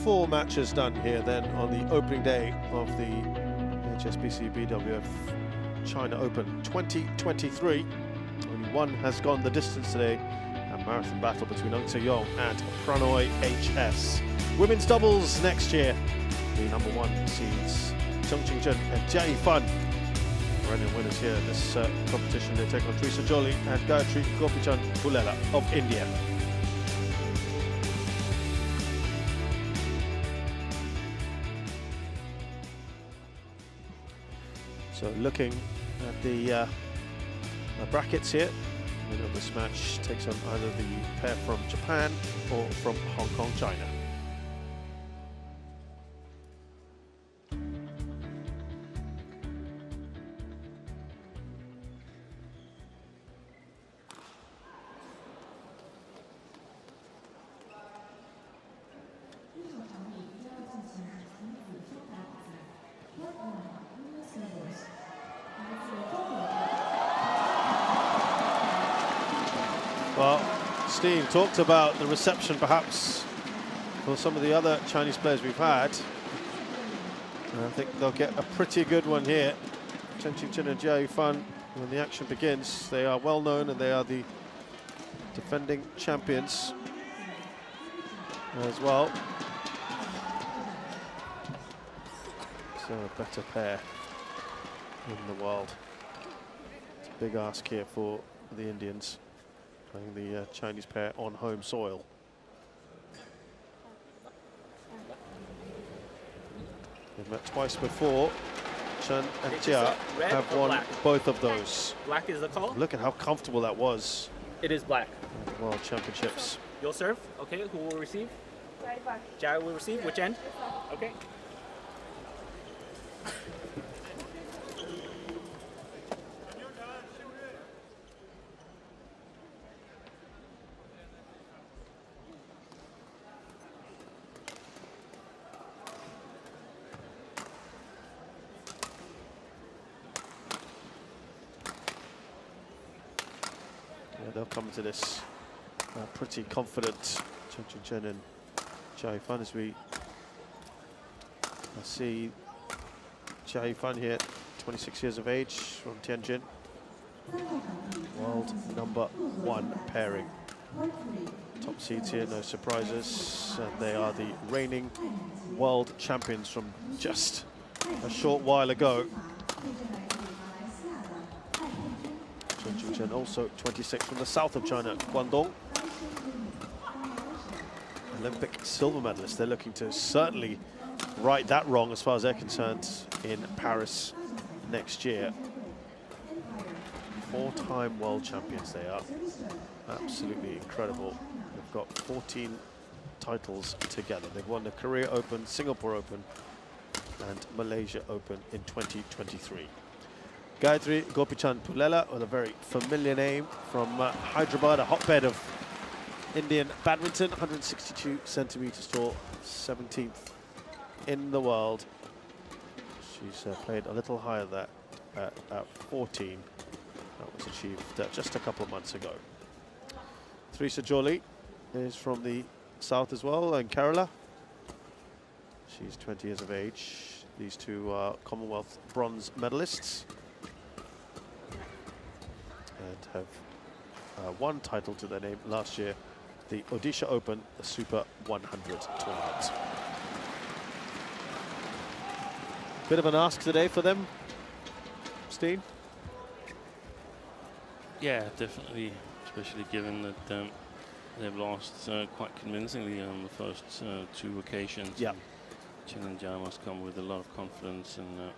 4 matches done here then on the opening day of the HSBC BWF China Open 2023. Only one has gone the distance today, a marathon battle between Ung Se-yong and Pranoy HS. Women's doubles next year. The #1 seeds Chen and Jia Yifan. Perennial winners here in this competition. They take on Teresa Jolie and R32 Pullela of India. So looking at the brackets here, the winner of this match takes on either the pair from Japan or from Hong Kong, China. Well, Steve talked about the reception perhaps for some of the other Chinese players we've had. And I think they'll get a pretty good one here. Chen and Jia Yifan, when the action begins, they are well known and they are the defending champions as well. So a better pair in the world. It's a big ask here for the Indians, playing the Chinese pair on home soil. They've met twice before. Chen and Jia have won both of those. Black is the call. Look at how comfortable that was. It is black. At the World Championships. You'll serve. Okay, who will receive? Jia will receive. Which end? Okay. They'll come into this pretty confident. Chen and Jia Yifan, as we see Jia Yifan here, 26 years of age, from Tianjin. World #1 pairing. Top seeds here, no surprises. And they are the reigning world champions from just a short while ago. Chen also 26 from the south of China, Guangdong. Olympic silver medalist. They're looking to certainly right that wrong as far as they're concerned in Paris next year. 4-time world champions they are. Absolutely incredible. They've got 14 titles together. They've won the Korea Open, Singapore Open and Malaysia Open in 2023. Gayatri Gopichan Pullela, with a very familiar name, from Hyderabad, a hotbed of Indian badminton, 162 centimeters tall, 17th in the world. She's played a little higher than that at 14. That was achieved just a couple of months ago. Teresa Jolie is from the south as well, in Kerala. She's 20 years of age. These two are Commonwealth bronze medalists and have one title to their name last year, the Odisha Open, the Super 100 tournament. Bit of an ask today for them, Steen? Yeah, definitely, especially given that they've lost quite convincingly on the first 2 occasions. Yeah. Chen and Jia must come with a lot of confidence and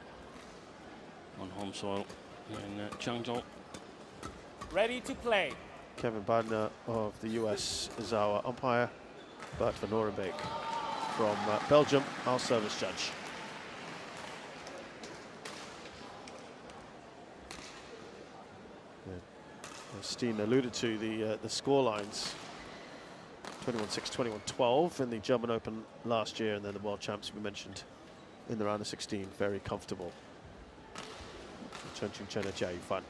on home soil in Changzhou. Ready to play. Kevin Badner of the US is our umpire. Bert van Orenbeek from Belgium, our service judge. As Steen alluded to, the score lines: 21-6, 21-12 in the German Open last year, and then the World Champs we mentioned in the round of 16. Very comfortable. Chen and Jia Yifan.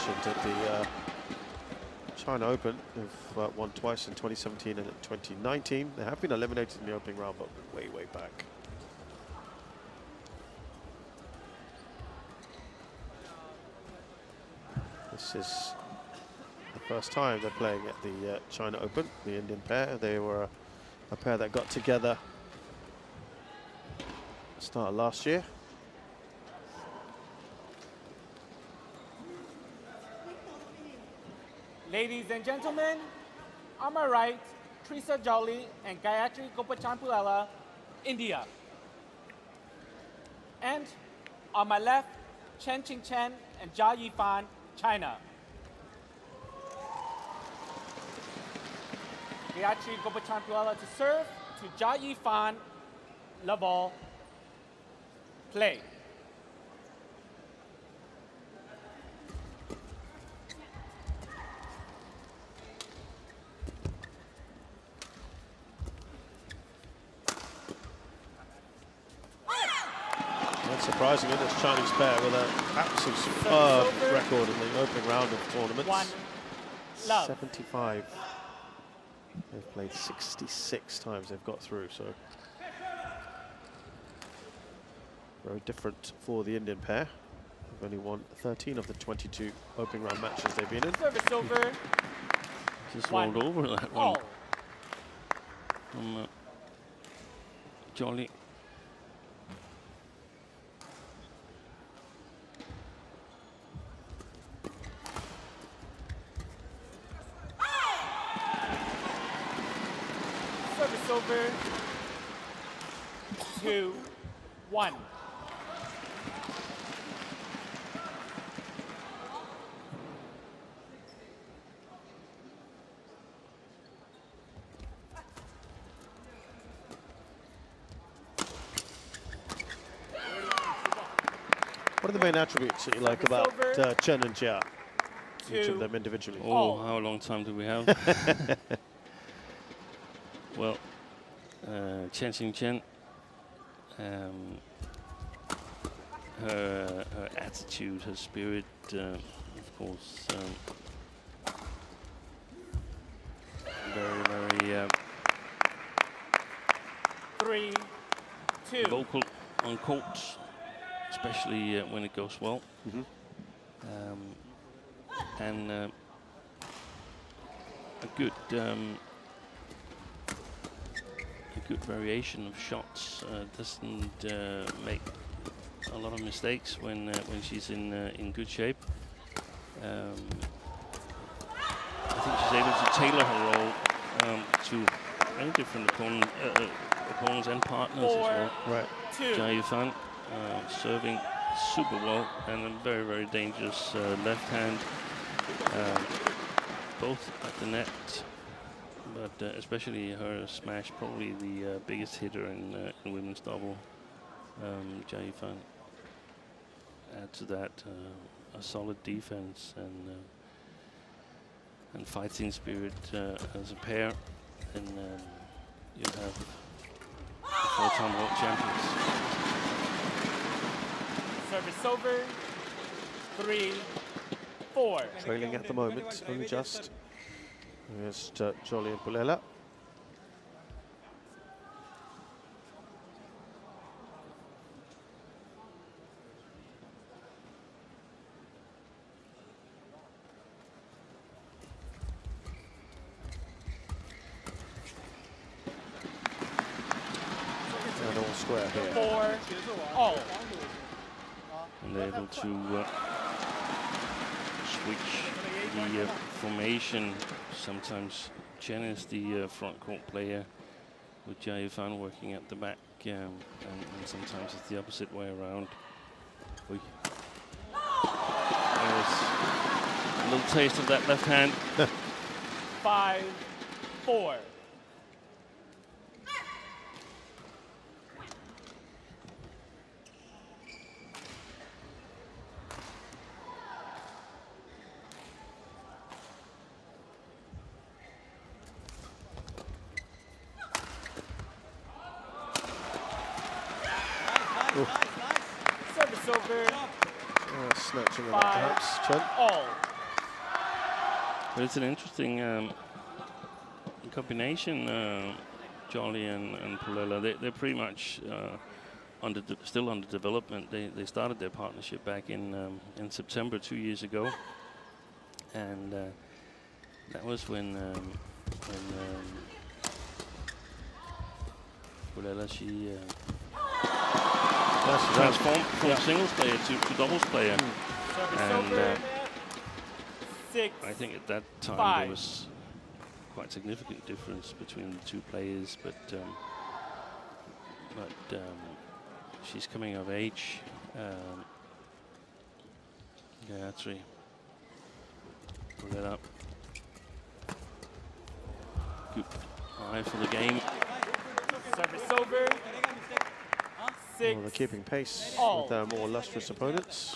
mentioned at the China Open. They've won twice in 2017 and in 2019. They have been eliminated in the opening round, but way, way back. This is the first time they're playing at the China Open, the Indian pair. They were a pair that got together at the start of last year. Ladies and gentlemen, on my right, Teresa Jolly and Gayatri Gopachan Pullela, India. And on my left, Chen and Jia Yifan, China. Gayatri Gopachan Pullela to serve, to Jia Yifan, level, play. Surprising in this Chinese pair with an absolute superb record in the opening round of tournaments. 75. They've played 66 times they've got through, so very different for the Indian pair. They've only won 13 of the 22 opening round matches they've been in. Service over. Just rolled over that one. From Jolly. Over 2-1. What are the main attributes that you like about Chen and Jia? Each of them individually. Oh, how long time do we have? Well, Chen, her attitude, her spirit, of course, very 3-2. vocal on court, especially when it goes well. And a good variation of shots. Doesn't make a lot of mistakes when she's in good shape. I think she's able to tailor her role to many different opponents and partners as well. Right. Jia Yifan serving super well and a very, very dangerous left hand, both at the net. But especially her smash, probably the biggest hitter in women's double. Jia Yifan. Add to that a solid defense and fighting spirit as a pair, and you have four-time world champions. Service over. 3-4. Trailing at the moment, only just. Here's Jolly and Pullela. And all square here. 4-all. And they're able to switch the formation. Sometimes Chen is the front court player, with Jia Yifan working at the back, and sometimes it's the opposite way around. There's a little taste of that left hand. 5-4. Service over. Snatching it up, perhaps, Chen. All. But it's an interesting combination, Jolly and Pullela. They're pretty much still under development. They started their partnership back in September 2 years ago, and that was when Pullela, she transformed from singles player to doubles player, and I think at that time there was quite significant difference between the two players, but she's coming of age. Gayatri, pull it up. Good eye for the game. Service over. 6. Well, they're keeping pace all. with their more lustrous opponents.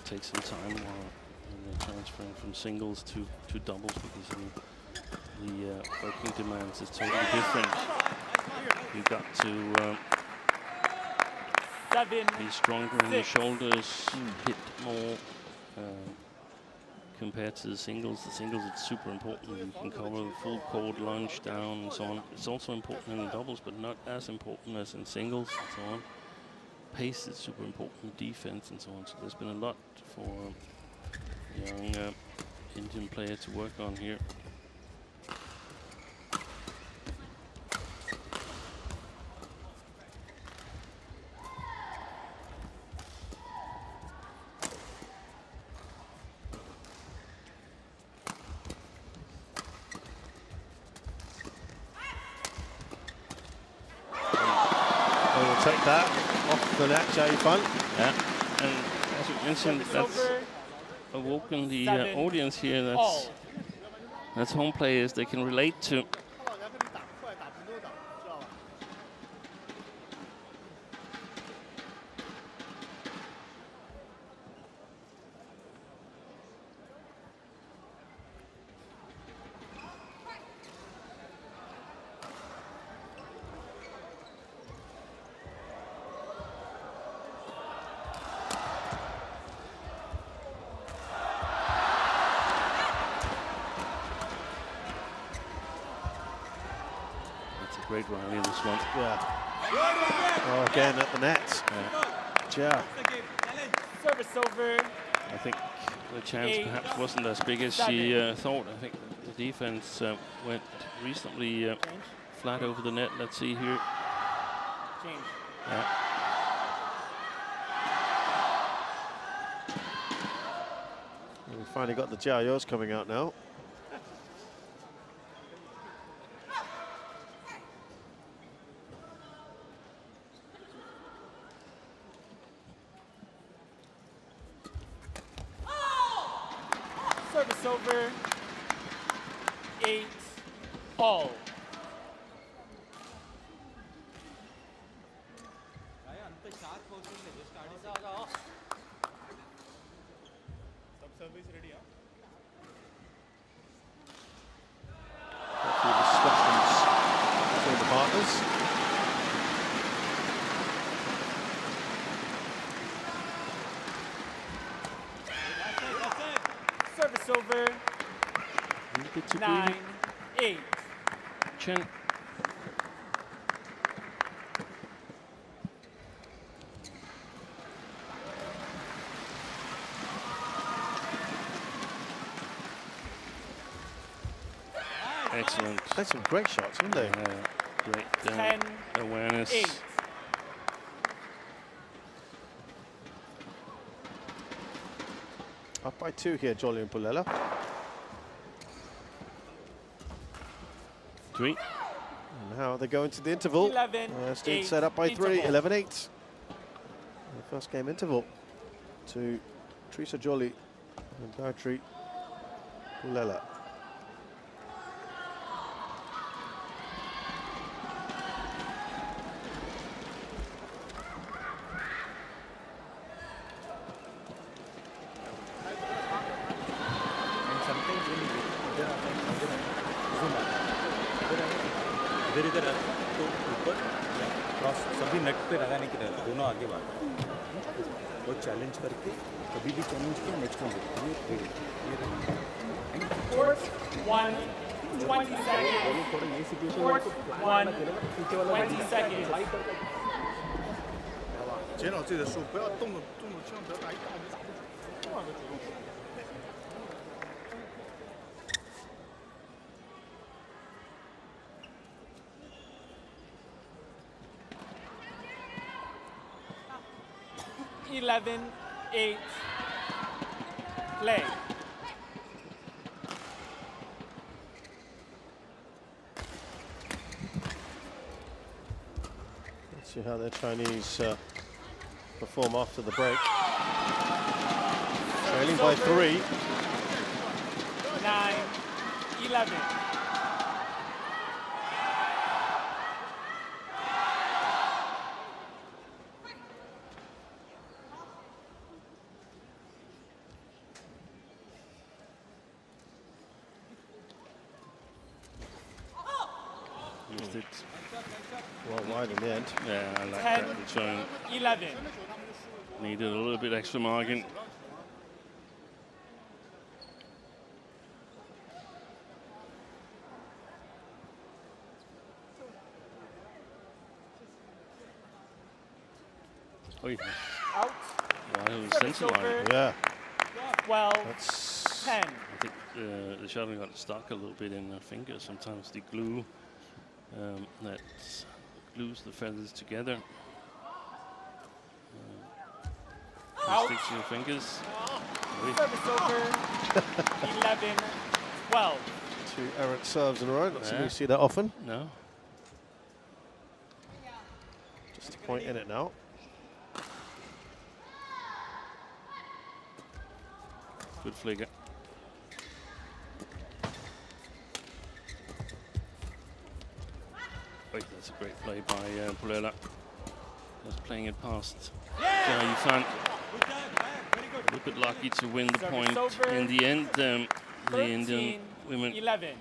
Take some time while they're transferring from singles to doubles, because the working demands is totally different. You've got to 7. be stronger in the shoulders, hit more compared to the singles. The singles, it's super important. You can cover the full court, lunge down, and so on. It's also important in the doubles, but not as important as in singles, and so on. Pace is super important, defense, and so on. So there's been a lot for a young Indian player to work on here. Take that off the net, Jay Fun. Yeah, and as you mentioned, that's awoken the audience here. That's home players they can relate to. Great rally in this one. Yeah. Oh, again at the net. Yeah. Service over. I think the chance perhaps wasn't as big as she thought. I think the defense went reasonably flat over the net. Let's see here. Change. Yeah. We finally got the Jiayos coming out now. Service over. 8 all. A few discussions between the partners. Service over. 9 8. Chen. Excellent. Played some great shots, didn't they? Great 10 awareness. 8. Up by 2 here, Jolly and Pullela. 3. And now they go into the interval. 11 Still 8 set up by 3, interval. 11-8. The first game interval to Teresa Jolly and Gayatri Pullela. इधर तो ऊपर cross सभी net पे लगाने की रहता दोनों आगे भाग वो चैलेंज करके कभी भी चैलेंज किया नेक्स्ट वन Court 1, 20 seconds. थोड़ा ये सिचुएशन Court 1, पीछे वाला 20 seconds. 减少自己的速，不要动的千万不要打一大就打不准。多少个主动手？ 11-8. Play. Let's see how the Chinese perform after the break. Trailing by 3. 9-11. Missed it. Well wide in the end. Yeah, I like 10, that. It's showing 11. needed a little bit extra margin. Oh, yeah. Out. Wow, it was center line. Yeah. 12, That's 10. I think the shuttle got stuck a little bit in the fingers. Sometimes the glue that glues the feathers together Out. stick to your fingers. Oi. Service over. 11, 12. 2 errant serves in a row. Not something Yeah. you see that often. No. Just a point in it now. Good flicker. Wait, that's a great play by Pullela. Just playing it past Jia Yifan. A little bit lucky to win the Service point over. in the end. The 13, Indian women 11.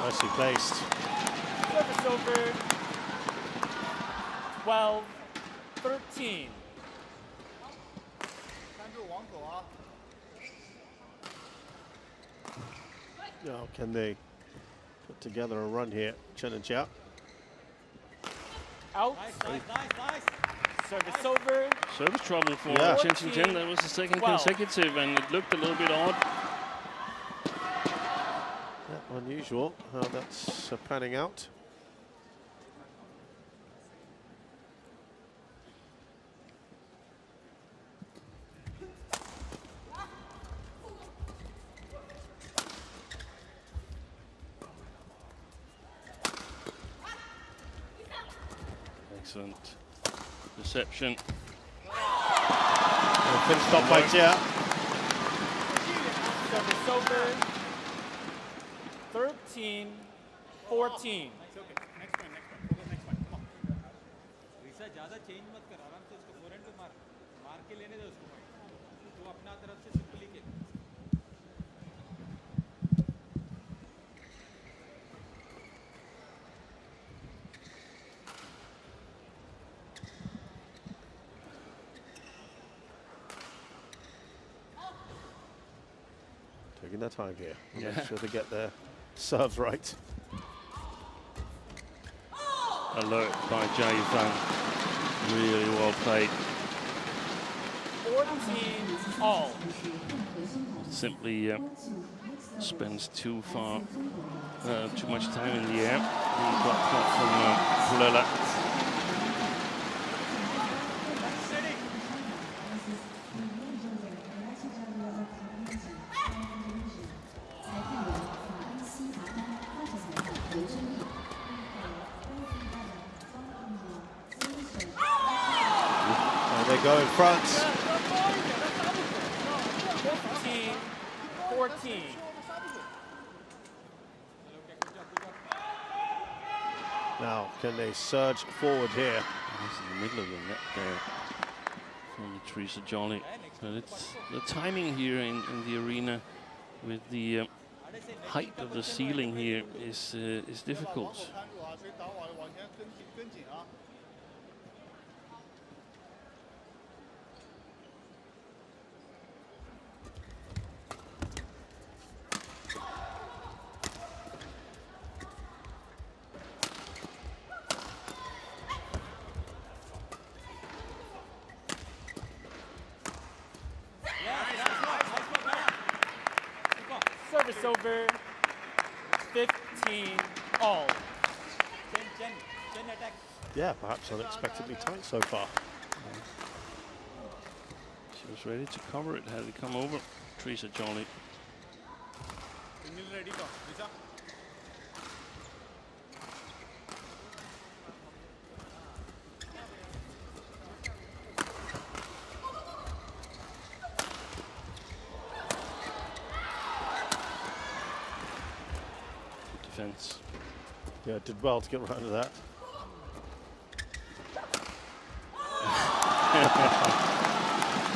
Nicely placed. Service over. 12, 13. 看住网口啊！ Now, can they put together a run here? Chen and Jia. Out. Service over. service trouble for Yeah. Chen. That was the second 12. consecutive, and it looked a little bit odd. Yeah, unusual how that's panning out. Excellent reception. Finished off by Jia. Service over. 13, 14. रिसा ज़्यादा change मत कर आराम से उसको forehand पे मार मार के लेने दे उसको तो अपना तरफ से सिंपली के Taking their time here. Yeah. Make sure to get their serves right. Alert by Jia Yifan. Really well played. 14, all. Simply spends too much time in the air. He got caught from Pullela. They go in front. 15, 14. Now, can they surge forward here? He's in the middle of the net there from Teresa Jolly. But it's the timing here in the arena with the height of the ceiling here is difficult. Service over. 15 all. Yeah, perhaps unexpectedly tight so far. She was ready to cover it, had it come over. Teresa Jolly. Defense. Yeah, did well to get around to that.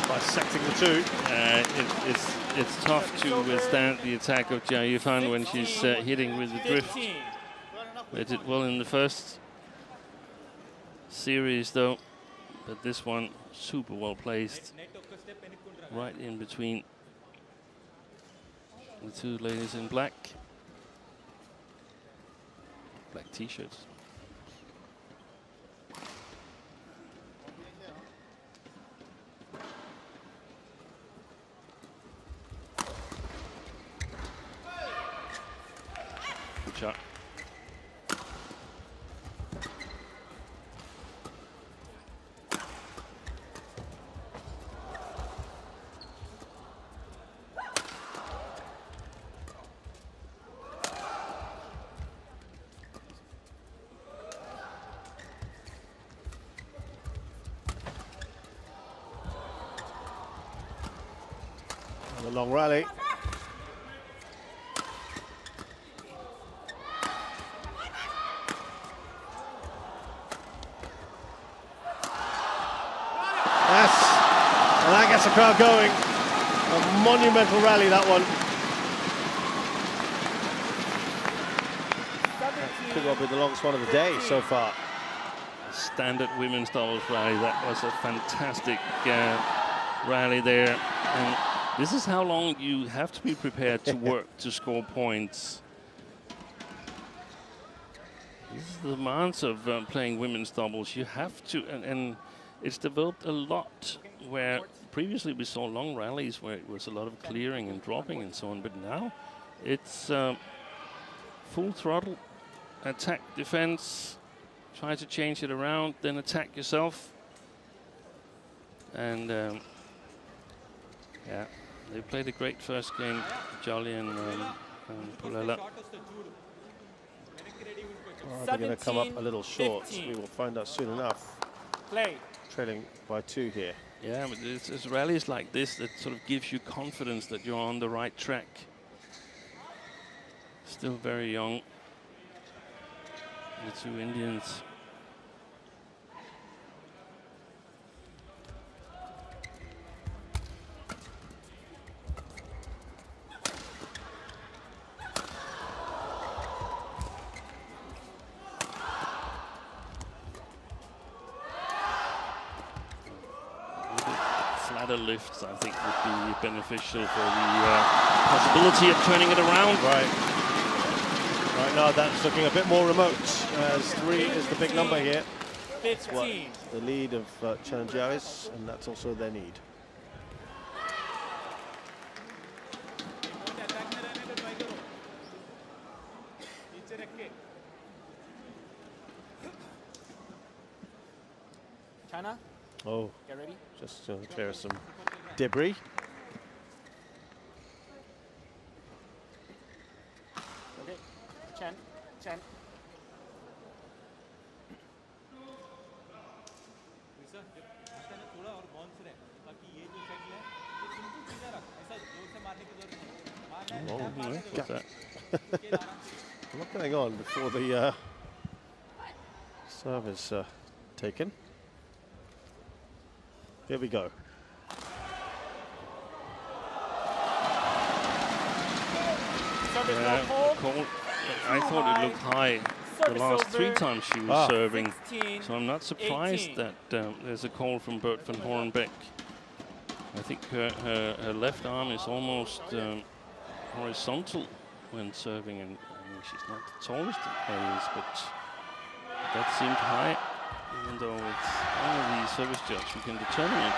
Bisecting the two. It's tough to withstand the attack of Jia Yifan when she's hitting with the drift. They did well in the first series though, but this one super well placed, right in between the two ladies in black t-shirts. Good shot. A long rally. Yes, and that gets the crowd going. A monumental rally, that one. Could well be the longest one of the day so far. Standard women's doubles rally. That was a fantastic rally there. And this is how long you have to be prepared to work to score points. This is the demands of playing women's doubles. You have to, and it's developed a lot where previously we saw long rallies where it was a lot of clearing and dropping and so on, but now it's full throttle, attack, defense, try to change it around, then attack yourself. And yeah, they played a great first game, Jolly and Pullela. They're going to come up a little short. We will find out soon enough. Play. Trailing by 2 here. Yeah, but it's rallies like this that sort of gives you confidence that you're on the right track. Still very young, the two Indians. Flatter lifts, I think, would be beneficial for the possibility of turning it around. Right now, that's looking a bit more remote, as 3 is the big number here. 15. The lead of Chen and Jarvis, and that's also their need. China, Oh, get ready. just to clear some debris. Okay, Chen. What's that? A lot going on before the Serve is taken. Here we go. Yeah, call. I thought it looked high the last 3 times she was serving, so I'm not surprised that there's a call from Bert van Horenbeek. I think her left arm is almost horizontal when serving, and I mean, she's not the tallest of players, but that seemed high, even though it's only the service judge who can determine it.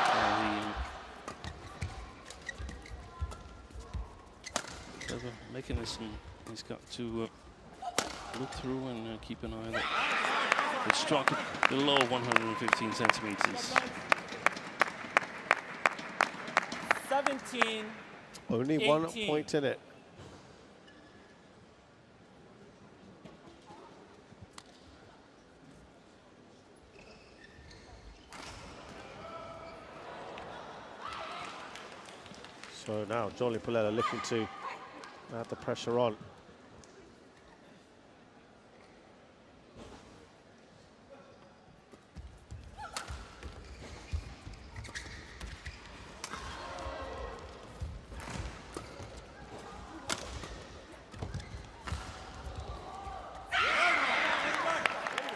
The mechanism he's got to look through and keep an eye that it struck below 115 centimeters. 17. Only 18. 1 point in it. So now Johnny Pullela looking to add the pressure on.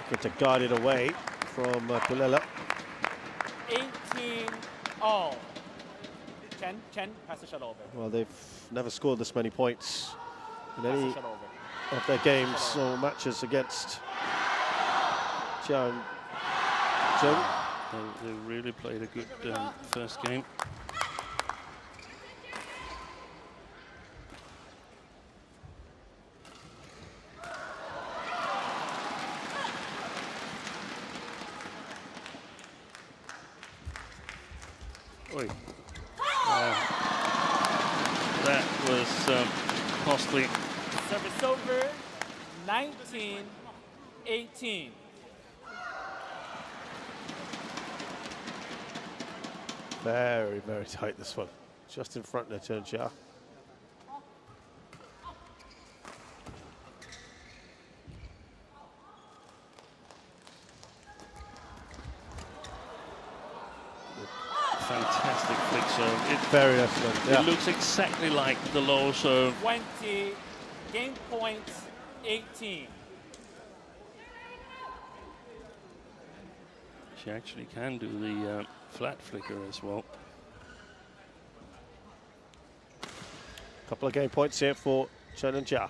Good to guide it away from Pullela. 18 all. Chen, pass the shuttle over. Well, they've never scored this many points in Pass the any shuttle over. of their games or matches against Chen. They really played a good first game. Oi. That was costly. Service over. 19-18. Very, very tight this one. Just in front of Chen. Fantastic flick serve. Very excellent. Yeah. It looks exactly like the low serve. 20. Game points 18. She actually can do the flat flicker as well. Couple of game points here for Chen and Jia.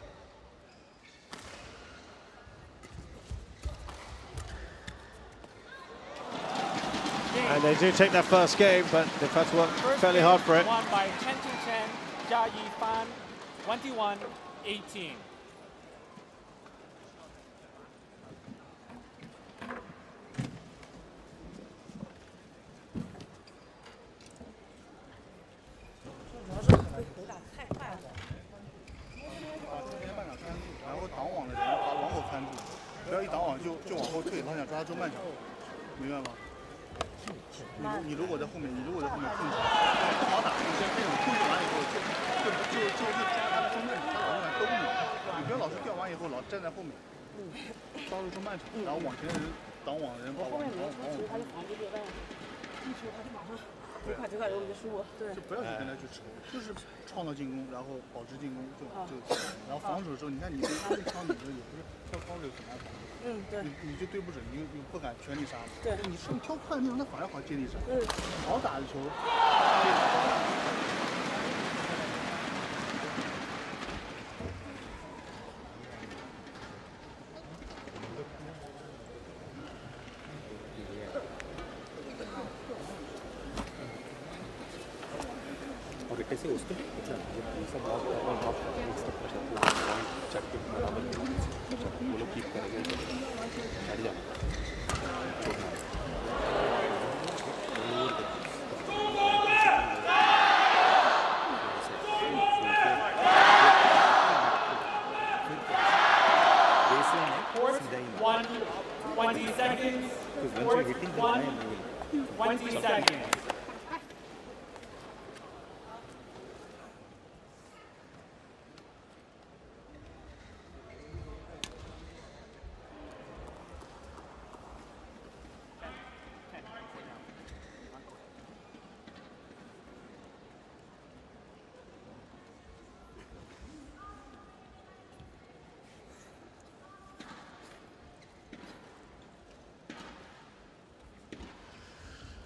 And they do take that first game, but they've had to work fairly hard for it. Won by Chen, Jia Yifan, 21-18.然后挡网的人把网口看住，不要一挡网就往后退，老想抓中半场，明白吗？你如果在后面，控制，不好打，你先这种控制完以后，就加他的中半场，他老是都不秒，你不要老是掉完以后老站在后面，抓住中半场，然后往前的人挡网的人把网他就防不住，但是一球他就马上贼快，我们就输了。对，就不要去跟他去扯，就是创造进攻，然后保持进攻，然后防守的时候，你看你他一敲你的也不是跳高这个很难防。对。你就对不准，你不敢全力杀。对。你挑快的那种，他反而好接力杀。好打的球。कैसे उसको सब वो लोग keep करेंगे हट जा One, 20 seconds. 20 seconds.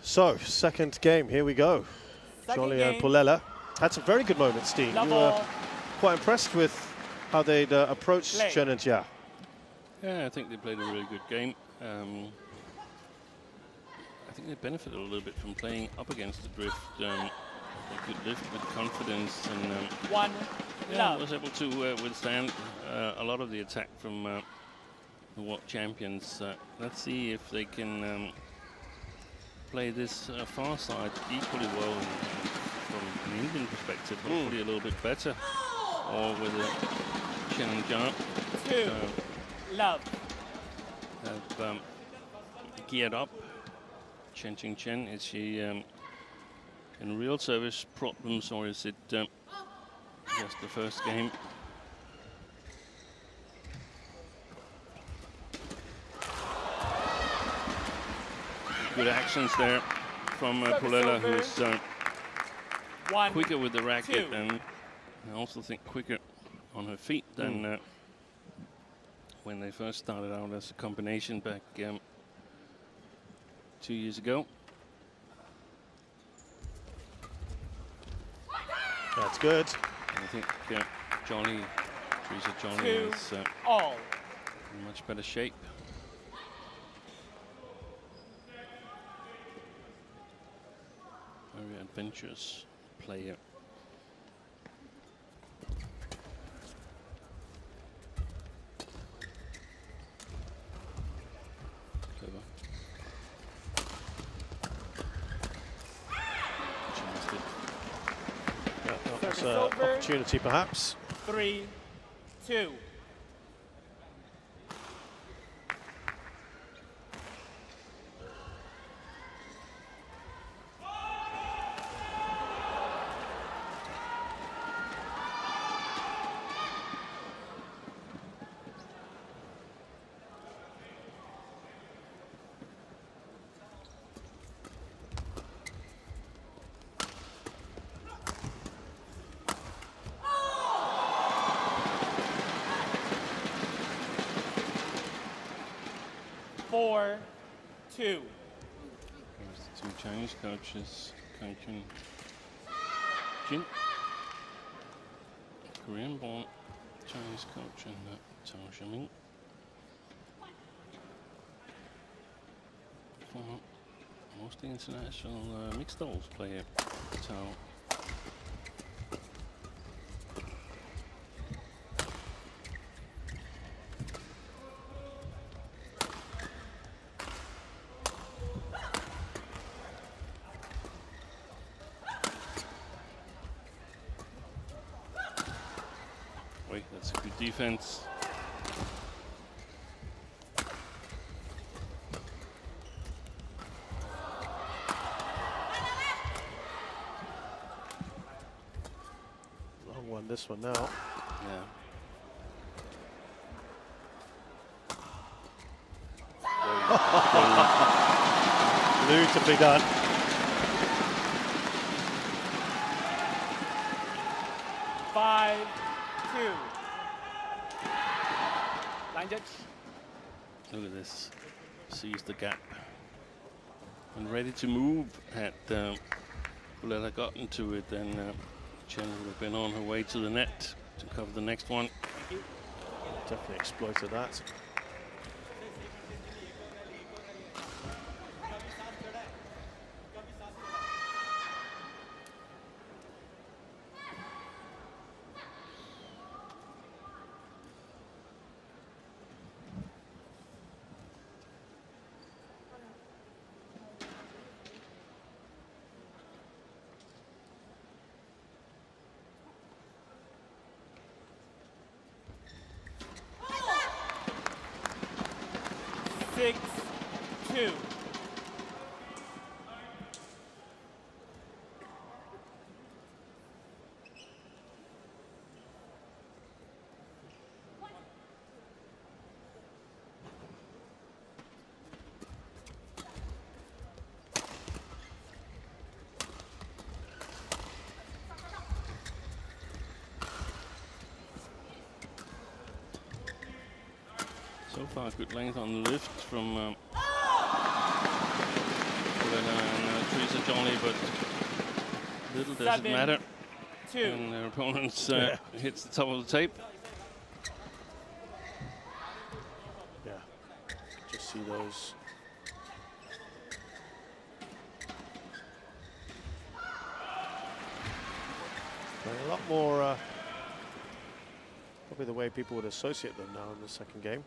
So, second game, here we go. Second Jolly and game. Pullela had some very good moments, Dean. You were quite impressed with how they'd approached Play. Chen and Jia. Yeah, I think they played a really good game. I think they benefited a little bit from playing up against the drift. They could lift with confidence and was able to withstand a lot of the attack from the world champions. Let's see if they can play this far side equally well from an Indian perspective, hopefully a little bit better, or with Chen and Jia have geared up. Chen, is she in real service problems, or is it just the first game? Good actions there from Pullela, who's quicker with the racket, and I also think quicker on her feet than when they first started out as a combination back 2 years ago. That's good. I think Teresa Jolly is in much better shape. Very adventurous player. Clever. That was an opportunity, perhaps. 3-2. Two. There's the two Chinese coaches, coaching Jin, Korean-born Chinese coach, and Tao Xiaoming, former mostly international mixed doubles player, Tao. That's a good defense. Long one, this one now. Yeah. Beautifully done. Look at this. Sees the gap. And ready to move. Had Pullela gotten to it, then Chen would have been on her way to the net to cover the next one. Definitely exploited that. So far, good length on the lift from Pullela, and Jolly, but little does it matter. 2. And their opponents hits the top of the tape. Yeah, just see those. A lot more, probably the way people would associate them now in the second game.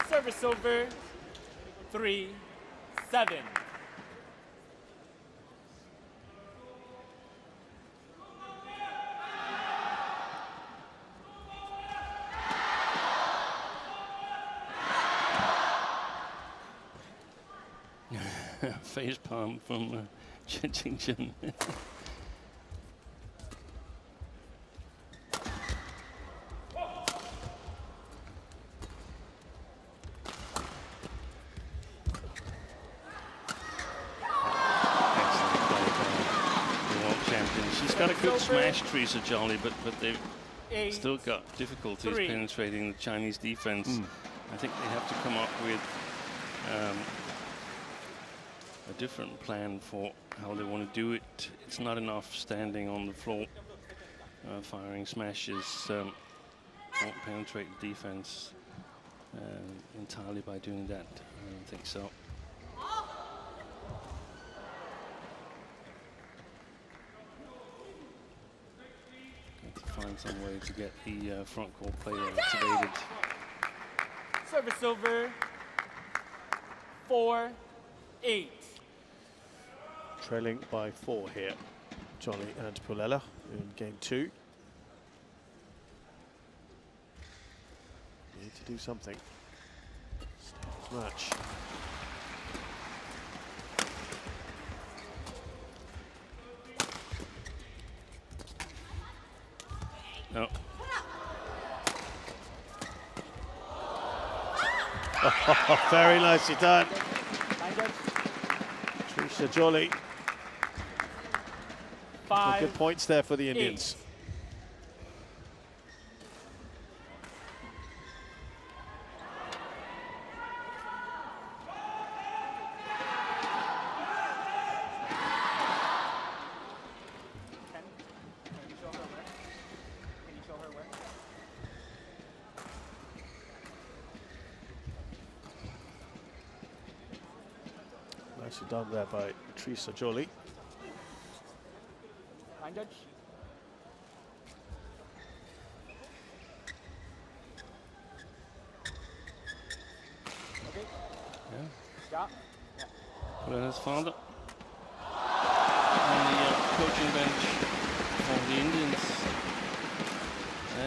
Service over, 3-7. Face palm from Chen. Got a good smash, Teresa Jolly, but they've still got difficulties penetrating the Chinese defense. I think they have to come up with a different plan for how they want to do it. It's not enough standing on the floor, firing smashes. Won't penetrate the defense entirely by doing that. I don't think so. Find some way to get the front court player activated. Service over, 4-8. Trailing by 4 here, Jolly and Pullela in game 2. Need to do something. Start this match. No. Very nicely done. Teresa Jolly. Good points there for the Indians. 8. Nicely done there by Teresa Jolly. Line judge. Okay. Yeah. Stop. Pulella's father on the coaching bench for the Indians. I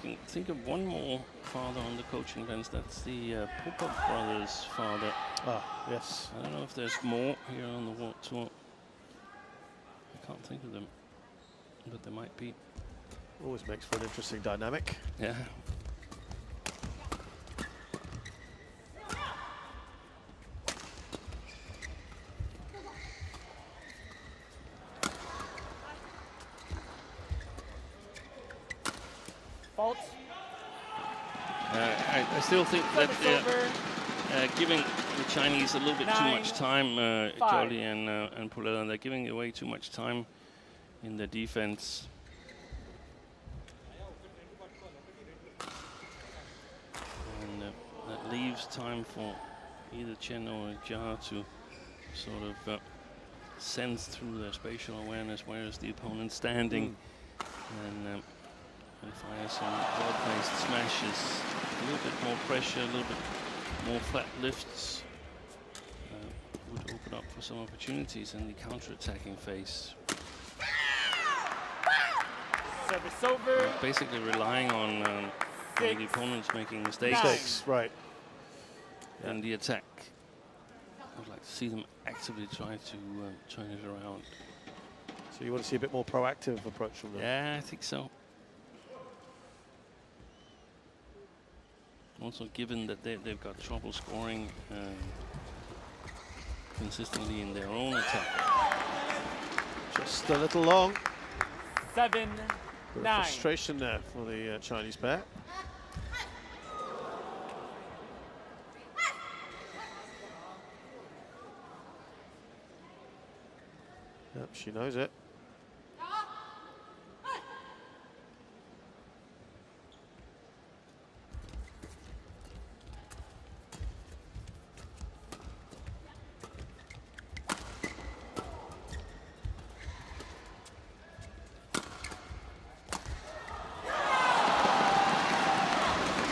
can think of one more father on the coaching bench. That's the Popov brothers' father. Ah, yes. I don't know if there's more here on the World Tour. I can't think of them, but there might be. Always makes for an interesting dynamic. Yeah. Fault. I still think that giving the Chinese a little bit too much time, Jolly and Pullela, they're giving away too much time in their defense. And that leaves time for either Chen or Jia to sort of sense through their spatial awareness where is the opponent standing, and fire some well-placed smashes, a little bit more pressure, a little bit more flat lifts would open up for some opportunities in the counter-attacking phase. Service over. Basically relying on the opponents making mistakes Mistakes, right. in the attack. I'd like to see them actively try to turn it around. So you want to see a bit more proactive approach from them? Yeah, I think so. Also, given that they've got trouble scoring consistently in their own attack. Just a little long. 7-9. Frustration there for the Chinese pair. Yep, she knows it.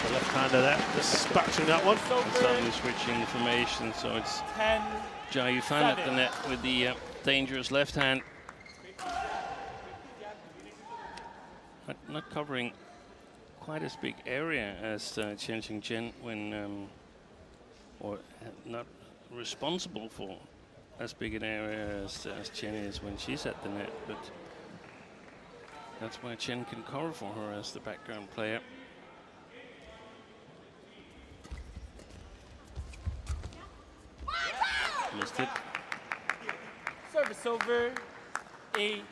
The left-hander there, dispatching that one. Suddenly switching the formation, so it's 10. Jia Yifan at the net with the dangerous left hand. Not covering quite as big area as Chen when, or not responsible for as big an area as Chen is when she's at the net, but that's why Chen can cover for her as the background player. Missed it. Service over. 8-10.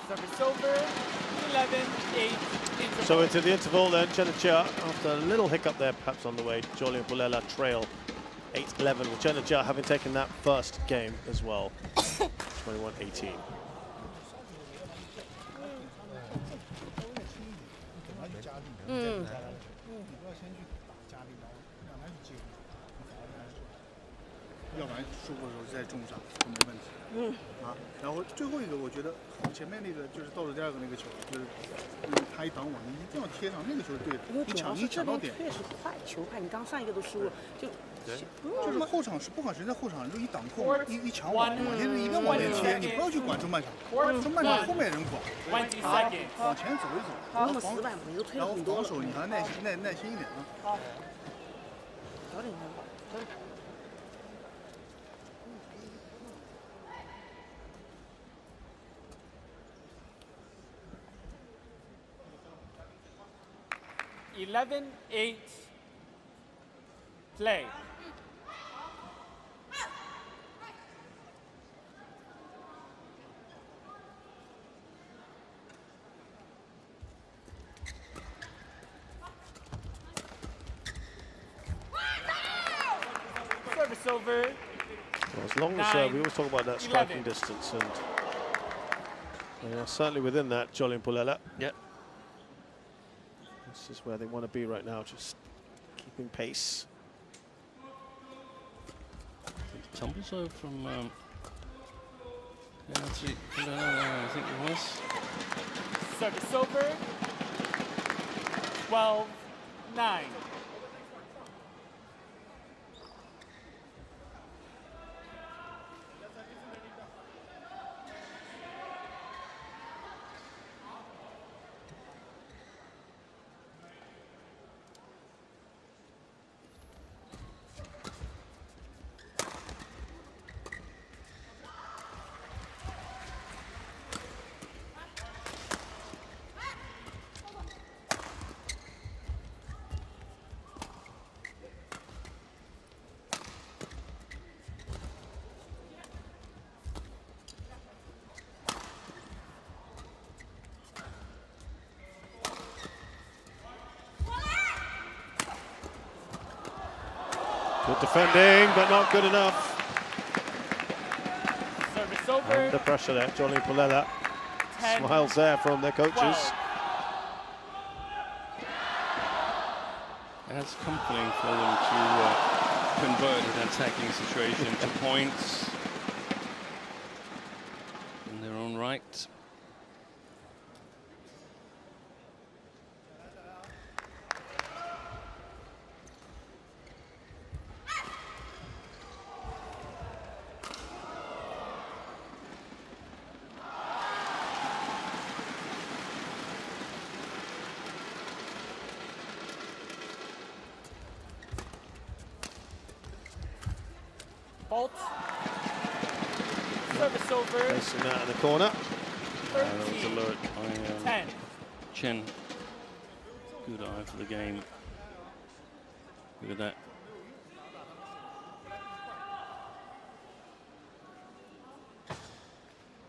Service over. 11-8. So into the interval then, Chen and Jia, after a little hiccup there perhaps on the way, Jolie and Pullela trail 8-11, with Chen and Jia having taken that first game as well. 21-18.要不然输的时候再重上就没问题。然后最后一个我觉得好，前面那个就是倒数第二个那个球，就是他一挡网，你一定要贴上那个球是对的。因为主要是这到点，边确实快，球快，你刚上一个都输了，就是后场是不管谁在后场，就一挡控，一抢网，往前一定要往前贴，你不要去管中半场，中半场后面人管，往前走一走。那么死板，你都推了很多了。然后防守你还耐心一点啊。好，早点开，早点开。11-8. Play. Service over. Well, as long as we always talk about that striking 11. distance, and they are certainly within that, Jolie and Pullela. Yeah. This is where they want to be right now, just keeping pace. Tumbles over from I think it was. Service over. 12-9. Good defending, but not good enough. Service over. Under pressure there, Jolie and Pullela. 10, Smiles there from their coaches. 12. And it's comforting for them to convert an attacking situation to points in their own right. Fault. Service over. Placing that in the corner. That was 13, alert by 10. Chen. Good eye for the game. Look at that.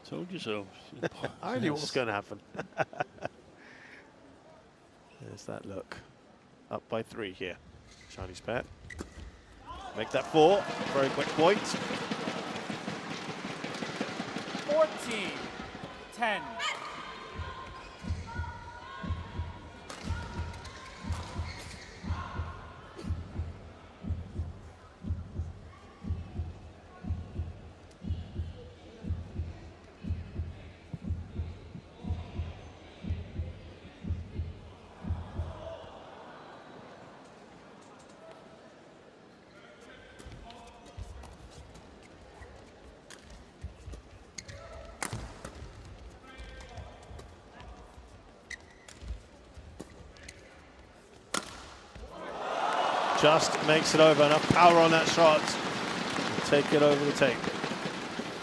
Told you so. I knew what was going to happen. There's that look. Up by 3 here. Chinese pair. Make that 4. Very quick point. 14, 10. Just makes it over. Enough power on that shot. Take it over the tape.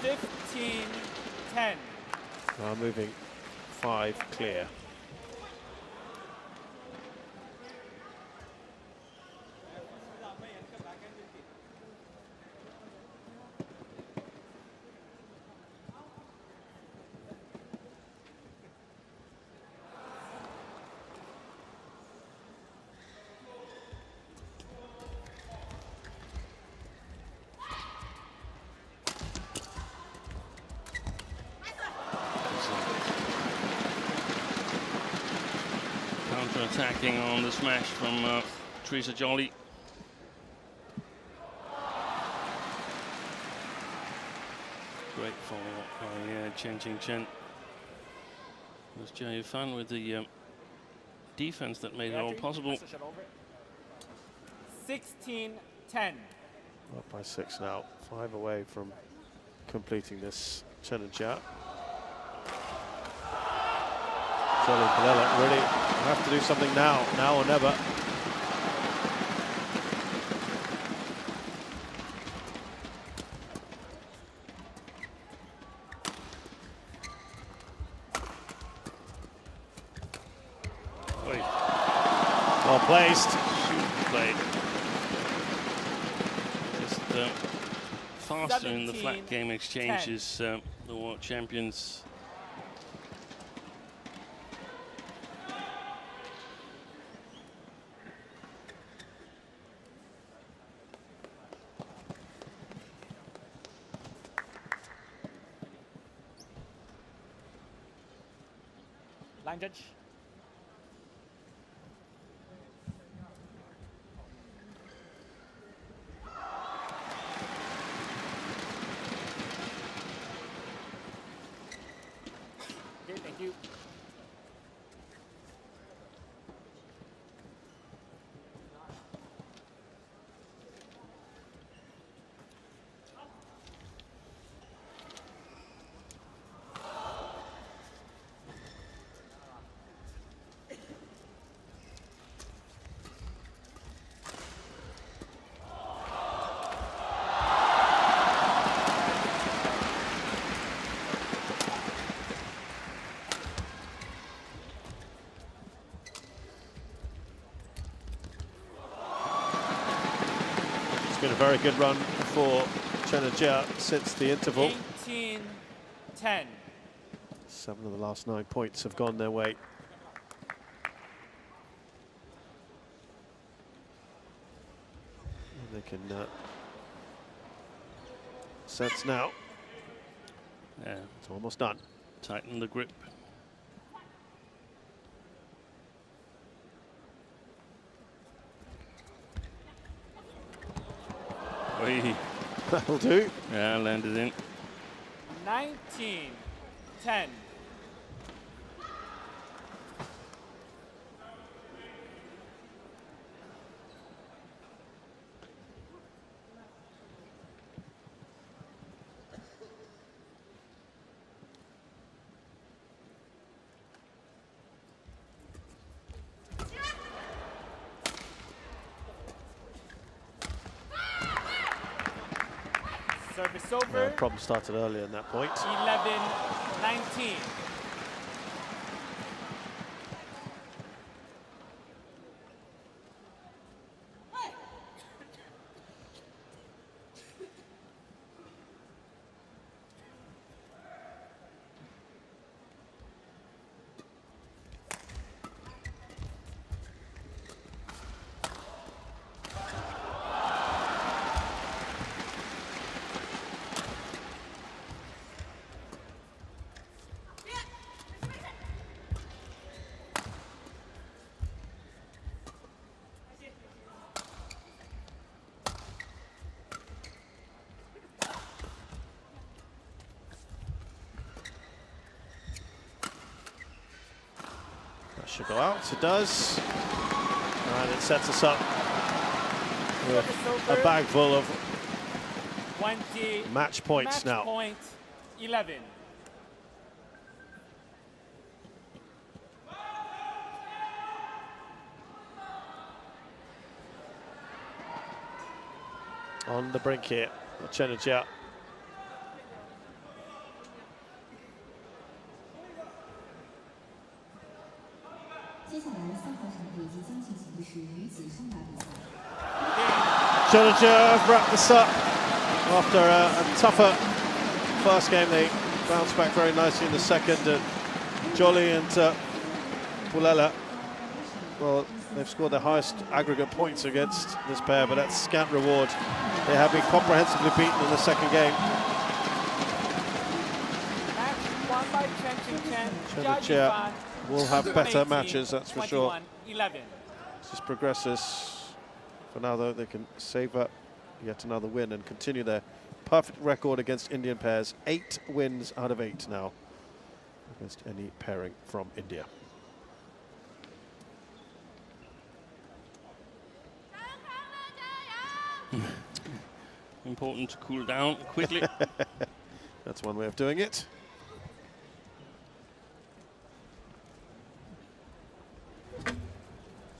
15, 10. Now moving 5 clear. Attacking on the smash from Teresa Jolly. Great follow-up by Chen. It was Jia Fan with the defense that made it all possible. 16, 10. Up by 6 now. 5 away from completing this Chen and Jia. Pullela really have to do something now or never. Well placed. Shoot played. Just faster in the flat game exchanges, the world champions. Line judge. Okay, thank you. Been a very good run for Chen and Jia since the interval. 18, 10. 7 of the last 9 points have gone their way. And they can sense now. Yeah, It's almost done. tighten the grip. That'll do. Yeah, landed in. 19, 10. Service over. Problem started earlier in that point. 11-19. That should go out. It does. And it sets us up with a bag full of 20 match points now. Point 11. On the brink here, Chen and Jia. Chen wrapped this up after a tougher first game. They bounced back very nicely in the second. Jolly and Pullela, well, they've scored their highest aggregate points against this pair, but that's scant reward. They have been comprehensively beaten in the second game. Match won by Chen and Chen will have better matches, that's for sure. 11. As this progresses, for now though, they can savour yet another win and continue their perfect record against Indian pairs. 8 wins out of 8 now against any pairing from India. Important to cool down quickly. That's one way of doing it.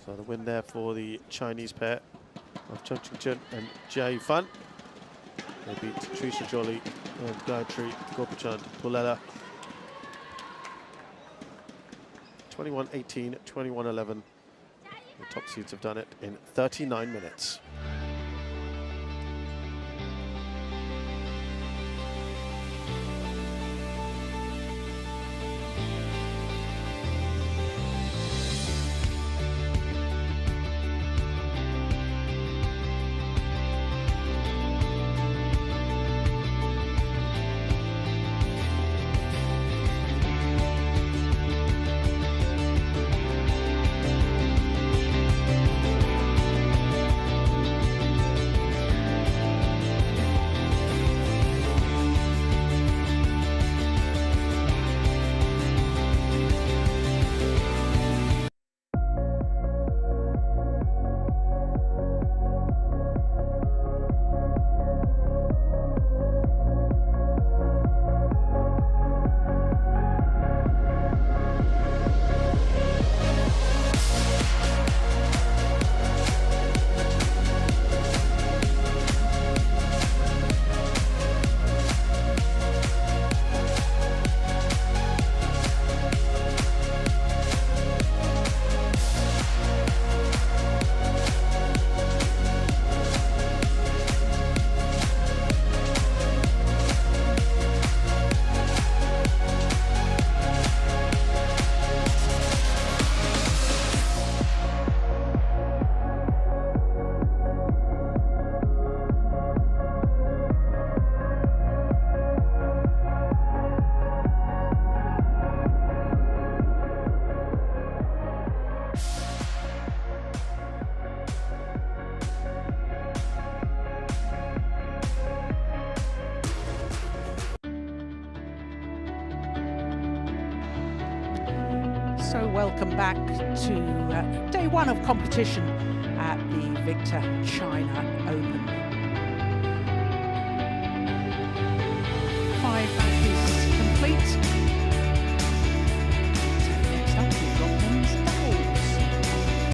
So the win there for the Chinese pair of Chen and Jia Fan. They beat Trisha Joly and Gayatri Gopachand Pullela. 21-18, 21-11. The top seeds have done it in 39 minutes. So welcome back to day one of competition at the Victor China Open.